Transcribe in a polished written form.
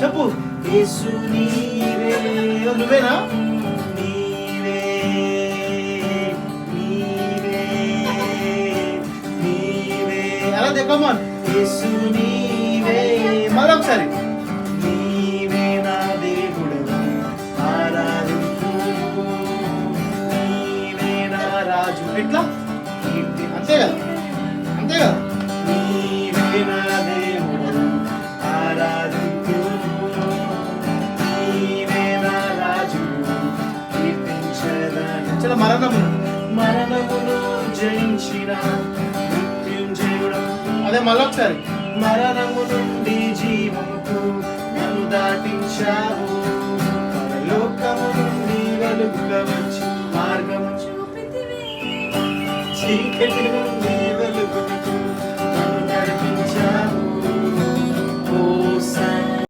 చెప్పు. యేసు నీవే, నువ్వేనా? నీవే నీవే నీవే అలా దగ్గమాన్. యేసు నీవే, మరొకసారి. నీవే నా దేవుడు ఆరాధించు, నీవే నా రాజు. ఎట్లా? అంతే కదా, అంతే కదా. నీవే నా దేవుడు ఆరాధించు, నీవే నా రాజు కీర్తించదను. చాలా మరణమును జయించిన మృత్యుంజయుడు. అదే మళ్ళొకసారి. మరణము నుండి జీవముకు నన్ను దాటించావు, పరలోకము నుండి వెలుగుగా వచ్చి మార్గము చూపితివి, చీకటి